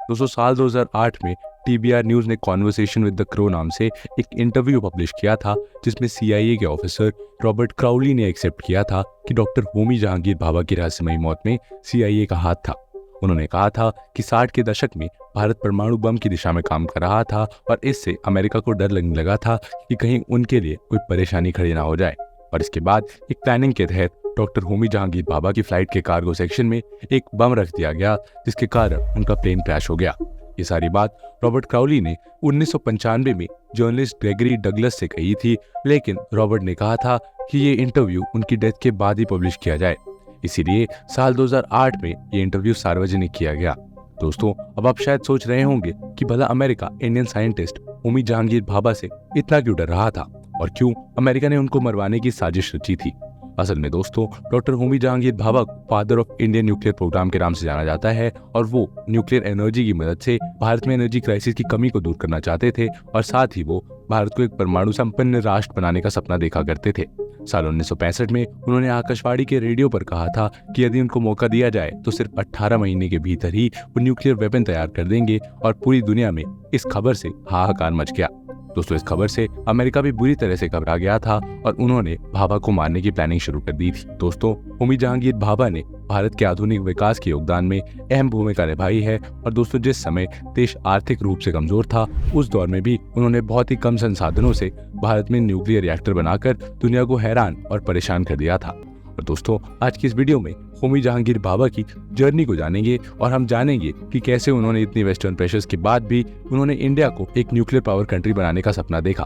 दोस्तों साल 2008 में टीबीआर न्यूज़ ने कॉन्वर्सेशन विद द क्रो नाम से एक इंटरव्यू पब्लिश किया था, जिसमें सीआईए के ऑफिसर रॉबर्ट क्राउली ने एक्सेप्ट किया था कि डॉक्टर होमी जहांगीर भाभा की रहस्यमयी मौत में सीआईए का हाथ था। उन्होंने कहा था कि 60 के दशक में भारत परमाणु बम की दिशा में काम कर रहा था और इससे अमेरिका को डर लगने लगा था कि कहीं उनके लिए कोई परेशानी खड़ी ना हो जाए। और इसके बाद एक प्लानिंग के तहत डॉक्टर होमी जहांगीर भाभा की फ्लाइट के कार्गो सेक्शन में एक बम रख दिया गया, जिसके कारण उनका प्लेन क्रैश हो गया। ये सारी बात रॉबर्ट क्राउली ने 1995 में जर्नलिस्ट ग्रेगरी डगलस से कही थी, लेकिन रॉबर्ट ने कहा था कि ये इंटरव्यू उनकी डेथ के बाद ही पब्लिश किया जाए। इसीलिए साल 2008 में ये इंटरव्यू सार्वजनिक किया गया। दोस्तों, अब आप शायद सोच रहे होंगे कि भला America Indian scientist Homi Jehangir Bhabha से इतना क्यों डर रहा था और क्यों अमेरिका ने उनको मरवाने की साजिश रची थी। असल में दोस्तों, डॉक्टर होमी जहांगीर भाभा को father of Indian nuclear programme के नाम से जाना जाता है और वो न्यूक्लियर एनर्जी की मदद से भारत में एनर्जी क्राइसिस की कमी को दूर करना चाहते थे और साथ ही वो भारत को एक परमाणु संपन्न राष्ट्र बनाने का सपना देखा करते थे। साल 1965 में उन्होंने आकाशवाणी के रेडियो पर कहा था कि यदि उनको मौका दिया जाए तो सिर्फ 18 महीने के भीतर ही वो न्यूक्लियर वेपन तैयार कर देंगे और पूरी दुनिया में इस खबर से हाहाकार मच गया। दोस्तों, इस खबर से अमेरिका भी बुरी तरह से घबरा गया था और उन्होंने भाभा को मारने की प्लानिंग शुरू कर दी थी। दोस्तों, होमी जहांगीर भाभा ने भारत के आधुनिक विकास के योगदान में अहम भूमिका निभाई है और दोस्तों, जिस समय देश आर्थिक रूप से कमजोर था, उस दौर में भी उन्होंने बहुत ही कम संसाधनों से भारत में न्यूक्लियर रिएक्टर बनाकर दुनिया को हैरान और परेशान कर दिया था। और दोस्तों, आज की इस वीडियो में होमी जहांगीर भाभा की जर्नी को जानेंगे और हम जानेंगे कि कैसे उन्होंने इतनी वेस्टर्न प्रेशर्स के बाद भी उन्होंने इंडिया को एक न्यूक्लियर पावर कंट्री बनाने का सपना देखा।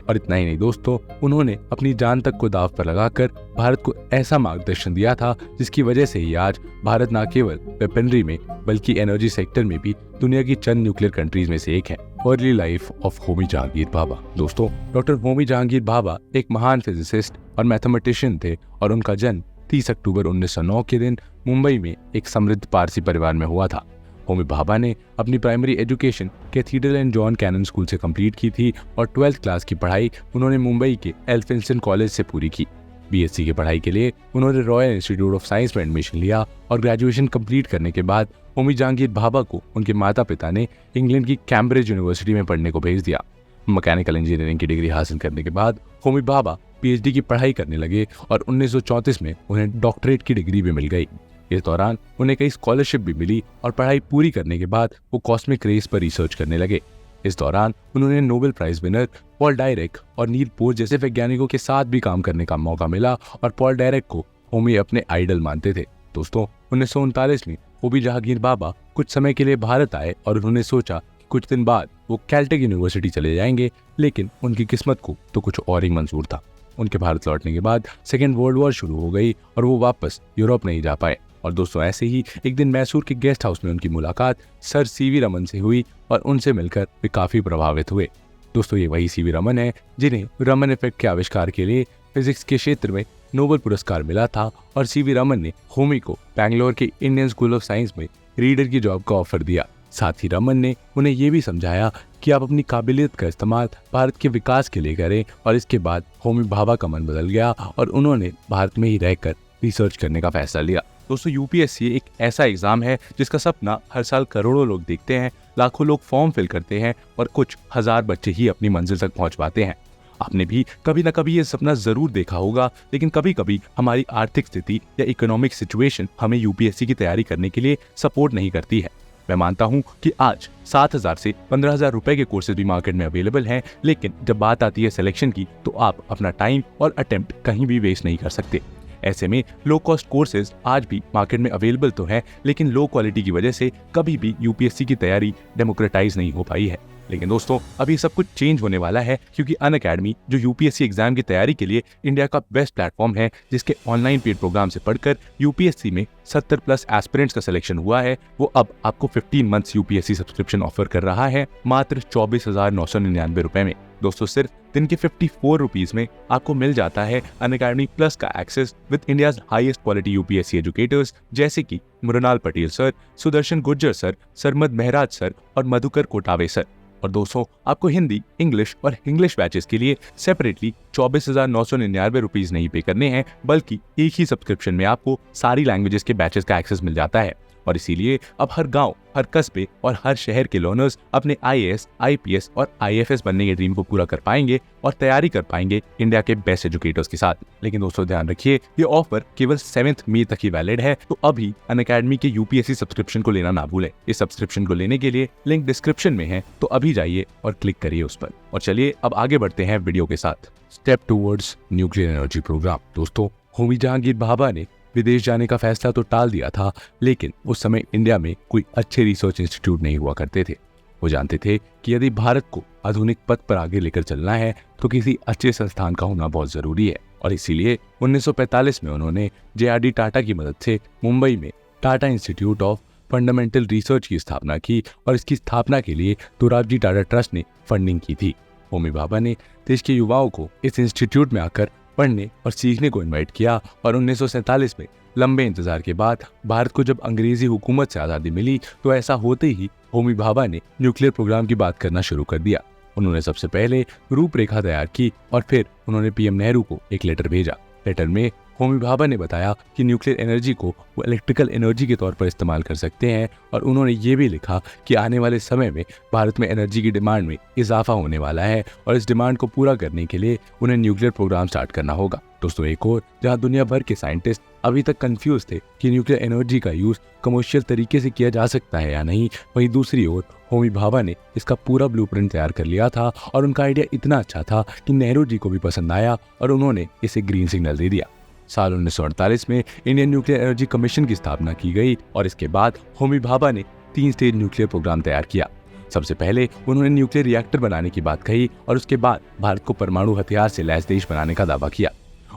और इतना ही नहीं दोस्तों, उन्होंने अपनी जान तक को दांव पर लगाकर भारत को ऐसा मार्गदर्शन दिया था जिसकी वजह से ही आज भारत न केवल वेपनरी में बल्कि एनर्जी सेक्टर में भी दुनिया की चंद न्यूक्लियर कंट्रीज में से एक है। Early life of Homi Jehangir Bhabha. दोस्तों, डॉक्टर होमी जहांगीर भाभा एक महान फिजिसिस्ट और मैथमेटिशियन थे और उनका जन्म 30 अक्टूबर 1909 के दिन मुंबई में एक समृद्ध पारसी परिवार में हुआ था। होमी भाभा ने अपनी primary education Cathedral and John Cannon school से कंप्लीट की थी और 12th क्लास की पढ़ाई उन्होंने मुंबई के एल्फिंस्टन कॉलेज से पूरी की। बीएससी की पढ़ाई के लिए उन्होंने रॉयल इंस्टीट्यूट ऑफ साइंस में एडमिशन लिया और ग्रेजुएशन कंप्लीट करने के बाद होमी जहांगीर भाभा को उनके माता पिता ने इंग्लैंड की कैम्ब्रिज यूनिवर्सिटी में पढ़ने को भेज दिया। मैकेनिकल इंजीनियरिंग की डिग्री हासिल करने के बाद होमी भाभा पीएचडी की पढ़ाई करने लगे और 1934 में उन्हें डॉक्टरेट की डिग्री भी मिल गई। इस दौरान उन्हें कई स्कॉलरशिप भी मिली और पढ़ाई पूरी करने के बाद वो कॉस्मिक रेस पर रिसर्च करने लगे। इस दौरान उन्होंने Nobel prize winner Paul Dirac और नील बोर जैसे वैज्ञानिकों के साथ भी काम करने का मौका मिला और पॉल डायरेक को होमी अपने आइडल मानते थे। दोस्तों, 1939 में होमी जहांगीर भाभा कुछ समय के लिए भारत आए और उन्होंने सोचा कि कुछ दिन बाद वो कैलटेक यूनिवर्सिटी चले जाएंगे, लेकिन उनकी किस्मत को तो कुछ और ही मंजूर था। उनके भारत लौटने के बाद सेकेंड वर्ल्ड वॉर शुरू हो गई और वो वापस यूरोप नहीं जा पाए। और दोस्तों, ऐसे ही एक दिन मैसूर के गेस्ट हाउस में उनकी मुलाकात सर सीवी रमन से हुई और उनसे मिलकर वे काफी प्रभावित हुए। दोस्तों, ये वही सीवी रमन है जिन्हें रमन इफेक्ट के आविष्कार के लिए फिजिक्स के क्षेत्र में नोबेल पुरस्कार मिला था और सीवी रमन ने होमी को बैंगलोर के इंडियन स्कूल ऑफ साइंस में रीडर की जॉब का ऑफर दिया। साथ ही रमन ने उन्हें ये भी समझाया कि आप अपनी काबिलियत का इस्तेमाल भारत के विकास के लिए करें और इसके बाद होमी भाभा का मन बदल गया और उन्होंने भारत में ही रहकर रिसर्च करने का फैसला लिया। दोस्तों, यूपीएससी एक ऐसा एग्जाम है जिसका सपना हर साल करोड़ों लोग देखते हैं, लाखों लोग फॉर्म फिल करते हैं और कुछ हजार बच्चे ही अपनी मंजिल तक पहुंच पाते हैं। आपने भी कभी ना कभी ये सपना जरूर देखा होगा, लेकिन कभी कभी हमारी आर्थिक स्थिति या इकोनॉमिक सिचुएशन हमें यूपीएससी की तैयारी करने के लिए सपोर्ट नहीं करती है। मैं मानता हूं कि आज 7,000 से 15,000 रुपए के कोर्सेज भी मार्केट में अवेलेबल हैं, लेकिन जब बात आती है सिलेक्शन की तो आप अपना टाइम और अटेम्प्ट कहीं भी वेस्ट नहीं कर सकते। ऐसे में लो कॉस्ट कोर्सेज आज भी मार्केट में अवेलेबल तो है, लेकिन लो क्वालिटी की वजह से कभी भी यूपीएससी की तैयारी डेमोक्रेटाइज नहीं हो पाई है। लेकिन दोस्तों, अभी सब कुछ चेंज होने वाला है, क्योंकि अनअकैडमी जो यूपीएससी एग्जाम की तैयारी के लिए इंडिया का बेस्ट प्लेटफॉर्म है, जिसके ऑनलाइन पेड प्रोग्राम से पढ़कर यूपीएससी में 70+ एस्पिरेंट्स का सिलेक्शन हुआ है, वो अब आपको 15 मंथ्स यूपीएससी सब्सक्रिप्शन ऑफर कर रहा है मात्र 24,999 रुपए में। दोस्तों, सिर्फ दिन के 54 रुपीज में आपको मिल जाता है अनअकैडमी प्लस का access with India's highest quality UPSC educators, जैसे कि Mrinal Patel sir, Sudarshan Gurjar sir, Sarmad Mehraj sir और मधुकर कोटावे सर। और दोस्तों, आपको हिंदी, इंग्लिश और इंग्लिश बैचेस के लिए सेपरेटली 24,999 रुपीज नहीं पे करने हैं, बल्कि एक ही सब्सक्रिप्शन में आपको सारी लैंग्वेजेस के बैचेस का एक्सेस मिल जाता है। और इसीलिए अब हर गांव, हर कस्बे और हर शहर के लर्नर्स अपने IAS, IPS और IFS बनने के ड्रीम को पूरा कर पाएंगे और तैयारी कर पाएंगे इंडिया के बेस्ट एजुकेटर्स के साथ। लेकिन दोस्तों ध्यान रखिए, ये ऑफर केवल 7 मई तक ही वैलिड है, तो अभी अनअकैडमी के UPSC सब्सक्रिप्शन को लेना ना भूलें। इस सब्सक्रिप्शन को लेने के लिए लिंक डिस्क्रिप्शन में है, तो अभी जाइए और क्लिक करिए उस पर। और चलिए अब आगे बढ़ते हैं वीडियो के साथ। Step towards nuclear energy programme. दोस्तों, होमी जहांगीर भाभा ने विदेश जाने का फैसला तो टाल दिया था, लेकिन उस समय इंडिया में कोई अच्छे रिसर्च इंस्टीट्यूट नहीं हुआ करते थे। वो जानते थे कि यदि भारत को आधुनिक पथ पर आगे लेकर चलना है तो किसी अच्छे संस्थान का होना बहुत जरूरी है, और इसीलिए 1945 में उन्होंने JRD टाटा की मदद से मुंबई में Tata institute of fundamental research की स्थापना की, और इसकी स्थापना के लिए दोराबजी टाटा ट्रस्ट ने फंडिंग की थी। होमी भाभा ने देश के युवाओं को इस इंस्टीट्यूट में आकर पढ़ने और सीखने को इनवाइट किया, और 1947 में लंबे इंतजार के बाद भारत को जब अंग्रेजी हुकूमत से आज़ादी मिली तो ऐसा होते ही होमी भाभा ने न्यूक्लियर प्रोग्राम की बात करना शुरू कर दिया। उन्होंने सबसे पहले रूपरेखा तैयार की और फिर उन्होंने PM नेहरू को एक लेटर भेजा। लेटर में होमी भाभा ने बताया कि न्यूक्लियर एनर्जी को वो इलेक्ट्रिकल एनर्जी के तौर पर इस्तेमाल कर सकते हैं, और उन्होंने ये भी लिखा कि आने वाले समय में भारत में एनर्जी की डिमांड में इजाफा होने वाला है, और इस डिमांड को पूरा करने के लिए उन्हें न्यूक्लियर प्रोग्राम स्टार्ट करना होगा। दोस्तों, एक और जहां दुनिया भर के साइंटिस्ट अभी तक कंफ्यूज थे कि न्यूक्लियर एनर्जी का यूज कमर्शियल तरीके से किया जा सकता है या नहीं, वहीं दूसरी ओर होमी भाभा ने इसका पूरा ब्लूप्रिंट तैयार कर लिया था, और उनका आइडिया इतना अच्छा था कि नेहरू जी को भी पसंद आया और उन्होंने इसे ग्रीन सिग्नल दे दिया। साल 1948 में इंडियन न्यूक्लियर एनर्जी कमीशन की स्थापना की गई, और इसके बाद होमी भाभा ने 3 स्टेज न्यूक्लियर प्रोग्राम तैयार किया। सबसे पहले उन्होंने न्यूक्लियर रिएक्टर बनाने की बात कही, और उसके बाद भारत को परमाणु हथियार से लैस देश बनाने का दावा किया।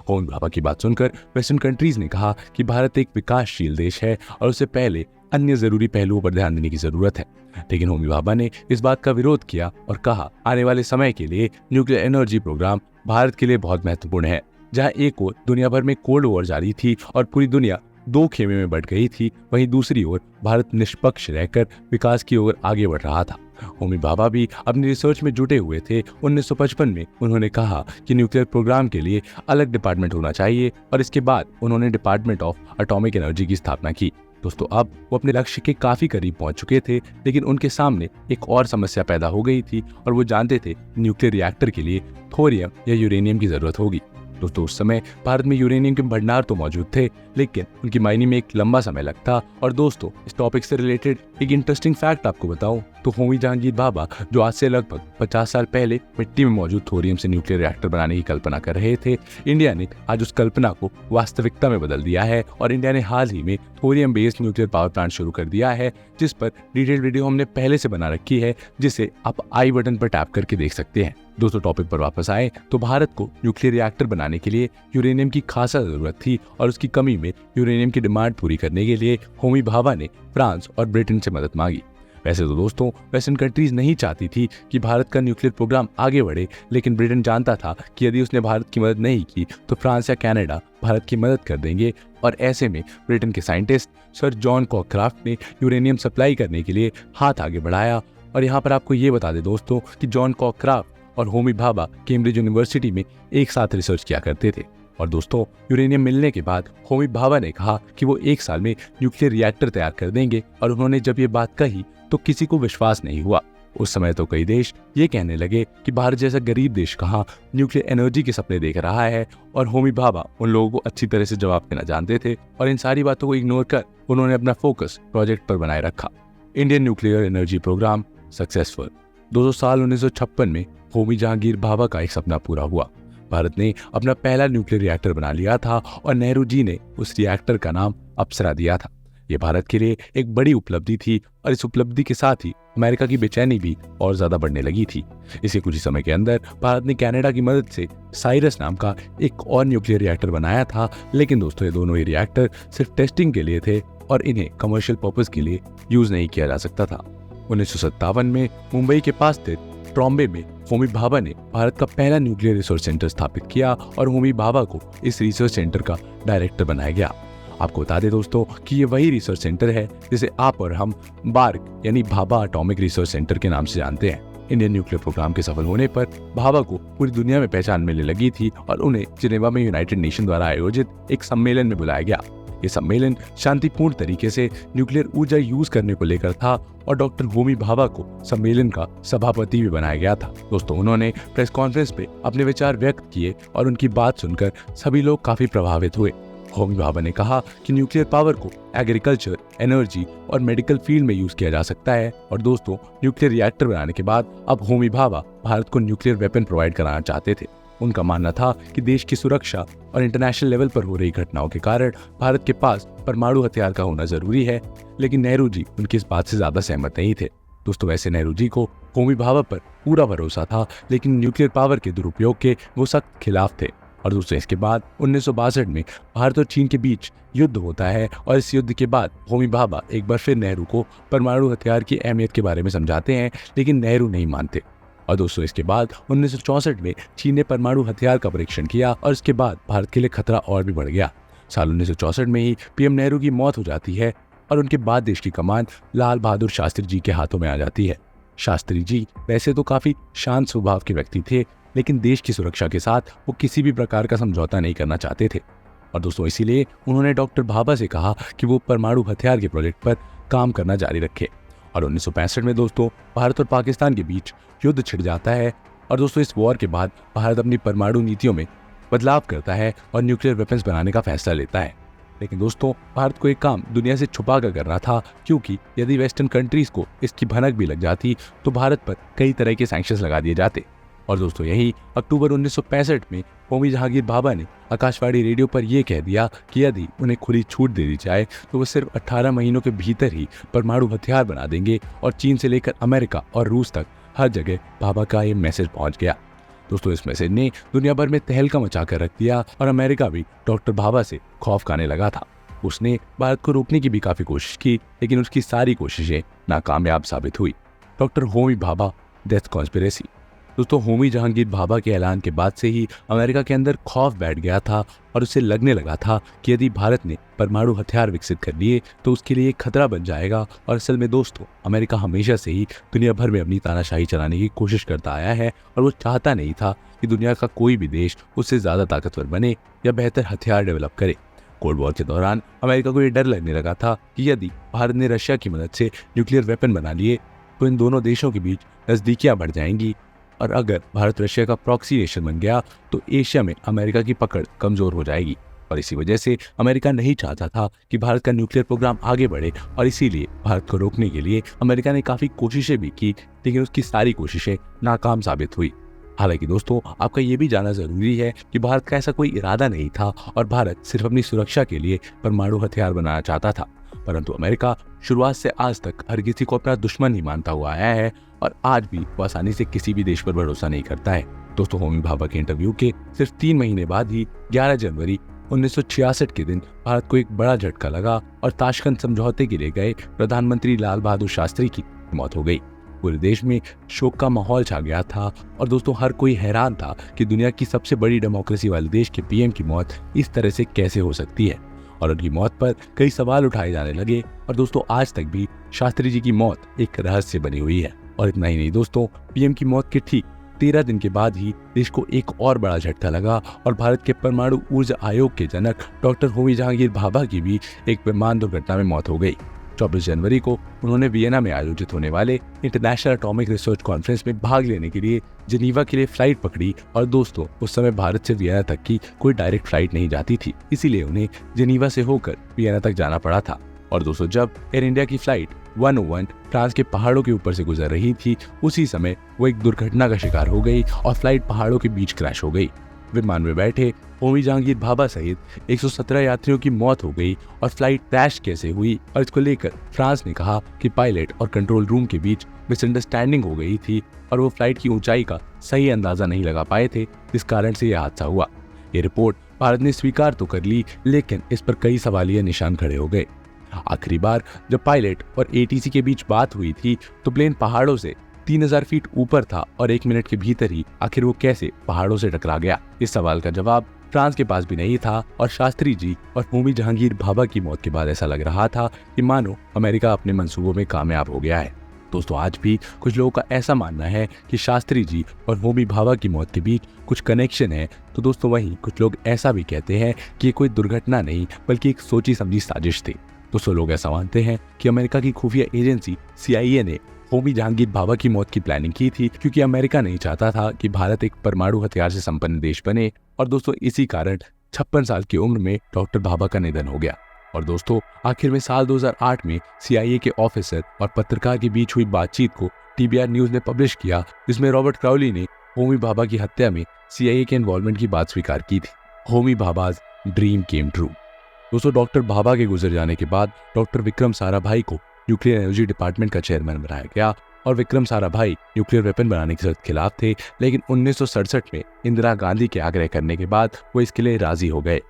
होमी भाभा की बात सुनकर वेस्टर्न कंट्रीज ने कहा कि भारत एक विकासशील देश है और उससे पहले अन्य जरूरी पहलुओं पर ध्यान देने की जरूरत है। लेकिन होमी भाभा ने इस बात का विरोध किया और कहा, आने वाले समय के लिए न्यूक्लियर एनर्जी प्रोग्राम भारत के लिए बहुत महत्वपूर्ण है। जहां एक ओर दुनिया भर में कोल्ड वॉर जारी थी और पूरी दुनिया 2 खेमे में बढ़ गई थी, वहीं दूसरी ओर भारत निष्पक्ष रहकर विकास की ओर आगे बढ़ रहा था। होमी भाभा भी अपनी रिसर्च में जुटे हुए थे। 1955 में उन्होंने कहा कि न्यूक्लियर प्रोग्राम के लिए अलग डिपार्टमेंट होना चाहिए, और इसके बाद उन्होंने डिपार्टमेंट ऑफ एटॉमिक एनर्जी की स्थापना की। दोस्तों, अब वो अपने लक्ष्य के काफी करीब पहुंच चुके थे, लेकिन उनके सामने एक और समस्या पैदा हो गई थी, और वो जानते थे न्यूक्लियर रिएक्टर के लिए थोरियम या यूरेनियम की जरूरत होगी। दोस्तों, उस समय भारत में यूरेनियम के भंडार तो मौजूद थे, लेकिन उनकी माइनिंग में एक लंबा समय लगता। और दोस्तों, इस टॉपिक से रिलेटेड एक इंटरेस्टिंग फैक्ट आपको बताऊं तो होमी जहांगीर भाभा, जो आज से लगभग 50 साल पहले मिट्टी में मौजूद थोरियम से न्यूक्लियर रिएक्टर बनाने की कल्पना कर रहे थे, इंडिया ने आज उस कल्पना को वास्तविकता में बदल दिया है, और इंडिया ने हाल ही में thorium based nuclear power plant शुरू कर दिया है, जिस पर डिटेल वीडियो हमने पहले से बना रखी है, जिसे आप आई बटन पर टैप करके देख सकते हैं। दोस्तों, टॉपिक पर वापस आए तो भारत को न्यूक्लियर रिएक्टर बनाने के लिए यूरेनियम की खासा जरूरत थी, और उसकी कमी में यूरेनियम की डिमांड पूरी करने के लिए होमी भाभा ने फ्रांस और ब्रिटेन से मदद मांगी। वैसे तो दोस्तों, वेस्टर्न कंट्रीज नहीं चाहती थी कि भारत का न्यूक्लियर प्रोग्राम आगे बढ़े, लेकिन ब्रिटेन जानता था कि यदि उसने भारत की मदद नहीं की तो फ्रांस या कनाडा भारत की मदद कर देंगे, और ऐसे में ब्रिटेन के साइंटिस्ट सर जॉन कॉकक्राफ्ट ने यूरेनियम सप्लाई करने के लिए हाथ आगे बढ़ाया। और यहाँ पर आपको ये बता दें दोस्तों कि जॉन कॉकक्राफ्ट और होमी भाभा कैम्ब्रिज यूनिवर्सिटी में एक साथ रिसर्च किया करते थे। और दोस्तों, यूरेनियम मिलने के बाद होमी भाभा ने कहा कि वो 1 साल में न्यूक्लियर रिएक्टर तैयार कर देंगे, और उन्होंने जब ये बात कही तो किसी को विश्वास नहीं हुआ। उस समय तो कई देश ये कहने लगे कि भारत जैसा गरीब देश कहाँ न्यूक्लियर एनर्जी के सपने देख रहा है, और होमी भाभा उन लोगों को अच्छी तरह से जवाब देना जानते थे, और इन सारी बातों को इग्नोर कर उन्होंने अपना फोकस प्रोजेक्ट पर बनाए रखा। Indian nuclear energy programme successful. 200 साल 1956 में होमी जहांगीर भाभा का एक सपना पूरा हुआ। भारत ने अपना पहला न्यूक्लियर रिएक्टर बना लिया था, और नेहरू जी ने उस रिएक्टर का नाम अप्सरा दिया था। ये भारत के लिए एक बड़ी उपलब्धि थी, और इस उपलब्धि के साथ ही अमेरिका की बेचैनी भी और ज्यादा बढ़ने लगी थी। इसी कुछ ही समय के अंदर भारत ने कनाडा की मदद से साइरस नाम का एक और न्यूक्लियर रिएक्टर बनाया था, लेकिन दोस्तों, ये दोनों ही रिएक्टर सिर्फ टेस्टिंग के लिए थे और इन्हें कमर्शियल पर्पस के लिए यूज नहीं किया जा सकता था। 1957 में मुंबई के पास स्थित ट्रॉम्बे में होमी भाभा ने भारत का पहला न्यूक्लियर रिसर्च सेंटर स्थापित किया, और होमी भाभा को इस रिसर्च सेंटर का डायरेक्टर बनाया गया। आपको बता दें दोस्तों कि ये वही रिसर्च सेंटर है जिसे आप और हम बार्क यानी भाभा एटॉमिक रिसर्च सेंटर के नाम से जानते हैं। इंडियन न्यूक्लियर प्रोग्राम के सफल होने पर भाभा को पूरी दुनिया में पहचान मिलने लगी थी, और उन्हें जिनेवा में यूनाइटेड नेशन द्वारा आयोजित एक सम्मेलन में बुलाया गया। ये सम्मेलन शांतिपूर्ण तरीके से न्यूक्लियर ऊर्जा यूज करने को लेकर था और डॉक्टर होमी भाभा को सम्मेलन का सभापति भी बनाया गया था। दोस्तों, उन्होंने प्रेस कॉन्फ्रेंस पे अपने विचार व्यक्त किए और उनकी बात सुनकर सभी लोग काफी प्रभावित हुए। होमी भाभा ने कहा कि न्यूक्लियर पावर को एग्रीकल्चर, एनर्जी और मेडिकल फील्ड में यूज किया जा सकता है। और दोस्तों, न्यूक्लियर रिएक्टर बनाने के बाद अब होमी भाभा भारत को न्यूक्लियर वेपन प्रोवाइड कराना चाहते थे। उनका मानना था कि देश की सुरक्षा और इंटरनेशनल लेवल पर हो रही घटनाओं के कारण भारत के पास परमाणु हथियार का होना जरूरी है, लेकिन नेहरू जी उनकी इस बात से ज्यादा सहमत नहीं थे। दोस्तों, वैसे नेहरू जी को होमी भाभा पर पूरा भरोसा था, लेकिन न्यूक्लियर पावर के दुरुपयोग के वो सख्त खिलाफ थे। और दोस्तों, इसके बाद 1962 में भारत और चीन के बीच युद्ध होता है और इस युद्ध के बाद होमी भाभा एक बार फिर नेहरू को परमाणु हथियार की अहमियत के बारे में समझाते हैं, लेकिन नेहरू नहीं मानते। और दोस्तों, इसके बाद 1964 में चीन ने परमाणु हथियार का परीक्षण किया और इसके बाद भारत के लिए खतरा और भी बढ़ गया। साल 1964 में ही पीएम नेहरू की मौत हो जाती है और उनके बाद देश की कमान लाल बहादुर शास्त्री जी के हाथों में आ जाती है। शास्त्री जी वैसे तो काफी शांत स्वभाव के व्यक्ति थे, लेकिन देश की सुरक्षा के साथ वो किसी भी प्रकार का समझौता नहीं करना चाहते थे। और दोस्तों, इसीलिए उन्होंने डॉक्टर भाभा से कहा कि वो परमाणु हथियार के प्रोजेक्ट पर काम करना जारी रखे। और 1965 में दोस्तों, भारत और पाकिस्तान के बीच युद्ध छिड़ जाता है। और दोस्तों, इस वॉर के बाद भारत अपनी परमाणु नीतियों में बदलाव करता है और न्यूक्लियर वेपन्स बनाने का फैसला लेता है। लेकिन दोस्तों, भारत को एक काम दुनिया से छुपा कर करना था, क्योंकि यदि वेस्टर्न कंट्रीज को इसकी भनक भी लग जाती तो भारत पर कई तरह के सैंक्शंस लगा दिए जाते। और दोस्तों, यही अक्टूबर 1965 में होमी जहांगीर भाभा ने आकाशवाणी रेडियो पर यह कह दिया कि यदि उन्हें खुली छूट दे दी जाए तो वो सिर्फ 18 महीनों के भीतर ही परमाणु हथियार बना देंगे। और चीन से लेकर अमेरिका और रूस तक हर जगह भाभा का ये मैसेज पहुंच गया। दोस्तों, इस मैसेज ने दुनिया भर में तहलका मचा कर रख दिया और अमेरिका भी डॉक्टर भाभा से खौफ खाने लगा था। उसने भारत को रोकने की भी काफी कोशिश की, लेकिन उसकी सारी कोशिशें नाकामयाब साबित हुई। Doctor Homi Bhabha death conspiracy. दोस्तों, होमी जहांगीर भाभा के ऐलान के बाद से ही अमेरिका के अंदर खौफ बैठ गया था और उसे लगने लगा था कि यदि भारत ने परमाणु हथियार विकसित कर लिए तो उसके लिए खतरा बन जाएगा। और असल में दोस्तों, अमेरिका हमेशा से ही दुनिया भर में अपनी तानाशाही चलाने की कोशिश करता आया है और वो चाहता नहीं था कि दुनिया का कोई भी देश उससे ज्यादा ताकतवर बने या बेहतर हथियार डेवलप करे। कोल्ड वॉर के दौरान अमेरिका को ये डर लगने लगा था कि यदि भारत ने रशिया की मदद से न्यूक्लियर वेपन बना लिए तो इन दोनों देशों के बीच नजदीकियां बढ़ जाएंगी। और अगर भारत रशिया का प्रॉक्सी नेशन बन गया तो एशिया में अमेरिका की पकड़ कमजोर हो जाएगी। और इसी वजह से अमेरिका नहीं चाहता था कि भारत का न्यूक्लियर प्रोग्राम आगे बढ़े और इसीलिए भारत को रोकने के लिए अमेरिका ने काफी कोशिशें भी की, लेकिन उसकी सारी कोशिशें नाकाम साबित हुई। हालांकि दोस्तों, आपका ये भी जानना जरूरी है कि भारत का ऐसा कोई इरादा नहीं था और भारत सिर्फ अपनी सुरक्षा के लिए परमाणु हथियार बनाना चाहता था। परंतु अमेरिका शुरुआत से आज तक हर किसी को अपना दुश्मन ही मानता हुआ आया है और आज भी वो आसानी से किसी भी देश पर भरोसा नहीं करता है। दोस्तों, होमी भाभा के इंटरव्यू के सिर्फ 3 महीने बाद ही 11 जनवरी 1966 के दिन भारत को एक बड़ा झटका लगा और ताशकंद समझौते के लिए गए प्रधानमंत्री लाल बहादुर शास्त्री की मौत हो गई। पूरे देश में शोक का माहौल छा गया था और दोस्तों, हर कोई हैरान था कि दुनिया की सबसे बड़ी डेमोक्रेसी वाले देश के पीएम की मौत इस तरह से कैसे हो सकती है। और उनकी मौत पर कई सवाल उठाए जाने लगे और दोस्तों, आज तक भी शास्त्री जी की मौत एक रहस्य बनी हुई है। और इतना ही नहीं दोस्तों, पीएम की मौत के ठीक 13 दिन के बाद ही देश को एक और बड़ा झटका लगा और भारत के परमाणु ऊर्जा आयोग के जनक डॉक्टर होमी जहांगीर भाभा की भी एक विमान दुर्घटना में मौत हो गई। 24 जनवरी को उन्होंने वियना में आयोजित होने वाले इंटरनेशनल एटॉमिक रिसर्च कॉन्फ्रेंस में भाग लेने के लिए जिनीवा के लिए फ्लाइट पकड़ी। और दोस्तों, उस समय भारत से वियना तक की कोई डायरेक्ट फ्लाइट नहीं जाती थी, इसीलिए उन्हें जिनीवा से होकर वियना तक जाना पड़ा था। और दोस्तों, जब एयर इंडिया की फ्लाइट 101 फ्रांस के पहाड़ों के ऊपर से गुजर रही थी, उसी समय वो एक दुर्घटना का शिकार हो गई और फ्लाइट पहाड़ों के बीच क्रैश हो गई। विमान में बैठे होमी जहांगीर भाभा सहित 117 यात्रियों की मौत हो गई। और फ्लाइट क्रैश कैसे हुई और इसको लेकर फ्रांस ने कहा कि पायलट और कंट्रोल रूम के बीच मिसअंडरस्टैंडिंग हो गई थी और वो फ्लाइट की ऊंचाई का सही अंदाजा नहीं लगा पाए थे, जिस कारण से यह हादसा हुआ। ये रिपोर्ट भारत ने स्वीकार तो कर ली, लेकिन इस पर कई सवालिया निशान खड़े हो गए। आखिरी बार जब पायलट और एटीसी के बीच बात हुई थी तो प्लेन पहाड़ों से 3000 फीट ऊपर था और 1 मिनट के भीतर ही आखिर वो कैसे पहाड़ों से टकरा गया। इस सवाल का जवाब फ्रांस के पास भी नहीं था और शास्त्री जी और होमी जहांगीर भाभा की मौत के बाद ऐसा लग रहा था कि मानो अमेरिका अपने मंसूबों में कामयाब हो गया है। दोस्तों आज भी कुछ लोगों का ऐसा मानना है कि शास्त्री जी और होमी भाभा की मौत के बीच कुछ कनेक्शन है, तो दोस्तों वहीं कुछ लोग ऐसा भी कहते हैं कि ये कोई दुर्घटना नहीं बल्कि एक सोची समझी साजिश थी। दोस्तों लोग ऐसा मानते हैं कि अमेरिका की खुफिया एजेंसी CIA ने होमी जहांगीर भाभा की मौत की प्लानिंग की थी, क्योंकि अमेरिका नहीं चाहता था कि भारत एक परमाणु हथियार से संपन्न देश बने। और दोस्तों इसी कारण 56 साल की उम्र में डॉक्टर भाभा का निधन हो गया। और दोस्तों आखिर में साल 2008 में CIA के ऑफिसर और पत्रकार के बीच हुई बातचीत को TBR न्यूज ने पब्लिश किया, जिसमें रॉबर्ट क्राउली ने होमी भाभा की हत्या में CIA के इन्वॉल्वमेंट की बात स्वीकार की थी। Homi Bhabha's dream came true. दोस्तों डॉक्टर भाभा के गुजर जाने के बाद डॉक्टर विक्रम साराभाई को न्यूक्लियर एनर्जी डिपार्टमेंट का चेयरमैन बनाया गया। और विक्रम साराभाई न्यूक्लियर वेपन बनाने के सख्त खिलाफ थे, लेकिन 1967 में इंदिरा गांधी के आग्रह करने के बाद वो इसके लिए राजी हो गए।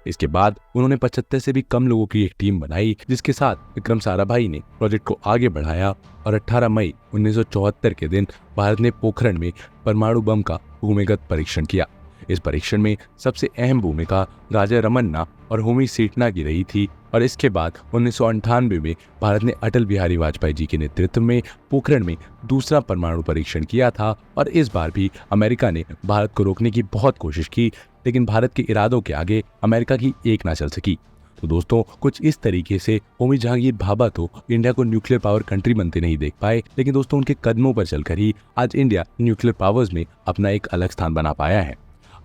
इसके बाद उन्होंने 75 से भी कम लोगों की एक टीम बनाई, जिसके साथ विक्रम साराभाई ने प्रोजेक्ट को आगे बढ़ाया। और 18 मई 1974 के दिन भारत ने पोखरण में परमाणु बम का भूमिगत परीक्षण किया। इस परीक्षण में सबसे अहम भूमिका राजा रमन्ना और होमी सेठना की रही थी। और इसके बाद 1998 में भारत ने अटल बिहारी वाजपेयी जी के नेतृत्व में पोखरण में दूसरा परमाणु परीक्षण किया था। और इस बार भी अमेरिका ने भारत को रोकने की बहुत कोशिश की, लेकिन भारत के इरादों के आगे अमेरिका की एक ना चल सकी। तो दोस्तों कुछ इस तरीके से होमी जहांगीर भाभा तो इंडिया को न्यूक्लियर पावर कंट्री बनते नहीं देख पाए, लेकिन दोस्तों उनके कदमों पर चलकर ही आज इंडिया न्यूक्लियर पावर्स में अपना एक अलग स्थान बना पाया है।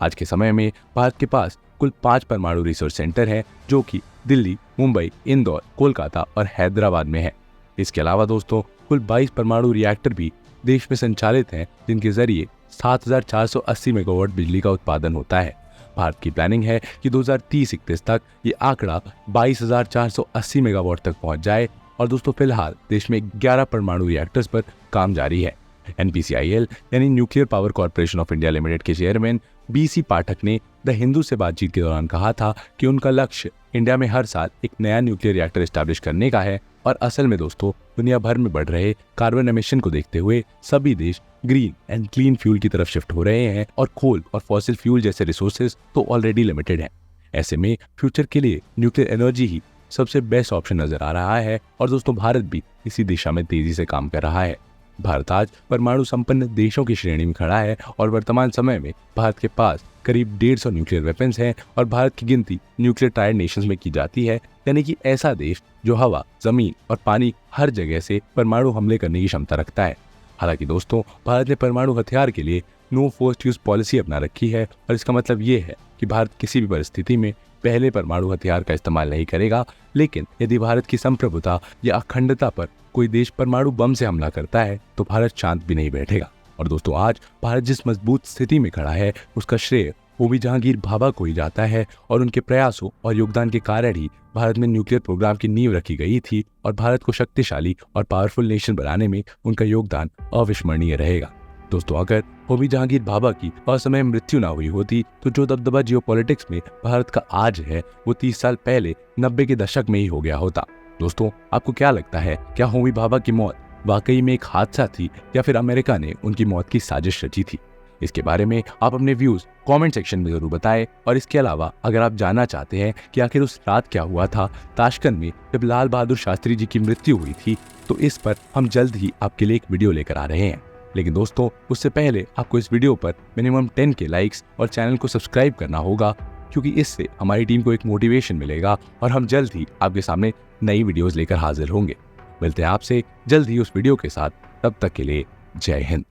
आज के समय में भारत के पास कुल 5 परमाणु रिसर्च सेंटर हैं, जो कि दिल्ली, मुंबई, इंदौर, कोलकाता और हैदराबाद में है। इसके अलावा दोस्तों कुल 22 परमाणु रिएक्टर भी देश में संचालित हैं, जिनके जरिए 7480 मेगावाट बिजली का उत्पादन होता है। भारत की प्लानिंग है कि 2030-31 तक ये आंकड़ा 22,480 मेगावाट तक पहुंच जाए। और दोस्तों फिलहाल देश में 11 परमाणु रिएक्टर्स पर काम जारी है। NPCIL यानी nuclear power corporation of India limited के चेयरमैन BC पाठक ने द हिंदू से बातचीत के दौरान कहा था कि उनका लक्ष्य इंडिया में हर साल एक नया न्यूक्लियर रिएक्टर एस्टैब्लिश करने का है। और असल में दोस्तों दुनिया भर में बढ़ रहे कार्बन एमिशन को देखते हुए सभी देश ग्रीन एंड क्लीन फ्यूल की तरफ शिफ्ट हो रहे हैं, और कोल और फॉसिल फ्यूल जैसे रिसोर्सेज तो ऑलरेडी लिमिटेड हैं। ऐसे में फ्यूचर के लिए न्यूक्लियर एनर्जी ही सबसे बेस्ट ऑप्शन नजर आ रहा है। और दोस्तों भारत भी इसी दिशा में तेजी से काम कर रहा है। भारत आज परमाणु संपन्न देशों की श्रेणी में खड़ा है, और वर्तमान समय में भारत के पास करीब 150 न्यूक्लियर वेपन्स हैं। और भारत की गिनती न्यूक्लियर टायर नेशंस में की जाती है, यानी कि ऐसा देश जो हवा, जमीन और पानी हर जगह से परमाणु हमले करने की क्षमता रखता है। हालांकि दोस्तों भारत ने परमाणु हथियार के लिए नो फर्स्ट यूज पॉलिसी अपना रखी है, और इसका मतलब ये है कि भारत किसी भी परिस्थिति में पहले परमाणु हथियार का इस्तेमाल नहीं करेगा। लेकिन यदि भारत की संप्रभुता या अखंडता पर कोई देश परमाणु बम से हमला करता है तो भारत शांत भी नहीं बैठेगा। और दोस्तों आज भारत जिस मजबूत स्थिति में खड़ा है उसका श्रेय होमी जहांगीर भाभा को ही जाता है। और उनके प्रयासों और योगदान के कारण ही भारत में न्यूक्लियर प्रोग्राम की नींव रखी गई थी, और भारत को शक्तिशाली और पावरफुल नेशन बनाने में उनका योगदान अविस्मरणीय रहेगा। दोस्तों अगर होमी जहांगीर भाभा की असमय मृत्यु ना हुई होती तो जो दबदबा जियोपॉलिटिक्स में भारत का आज है वो 30 साल पहले 90 के दशक में ही हो गया होता। दोस्तों आपको क्या लगता है, क्या होमी भाभा की मौत वाकई में एक हादसा थी या फिर अमेरिका ने उनकी मौत की साजिश रची थी? इसके बारे में आप अपने व्यूज कमेंट सेक्शन में जरूर बताएं। और इसके अलावा अगर आप जानना चाहते हैं कि आखिर उस रात क्या हुआ था ताशकंद में जब लाल बहादुर शास्त्री जी की मृत्यु हुई थी, तो इस पर हम जल्द ही आपके लिए एक वीडियो लेकर आ रहे हैं। लेकिन दोस्तों उससे पहले आपको इस वीडियो पर मिनिमम 10 के लाइक्स और चैनल को सब्सक्राइब करना होगा, क्योंकि इससे हमारी टीम को एक मोटिवेशन मिलेगा और हम जल्द ही आपके सामने नई वीडियोस लेकर हाजिर होंगे। मिलते हैं आपसे जल्द ही उस वीडियो के साथ, तब तक के लिए जय हिंद।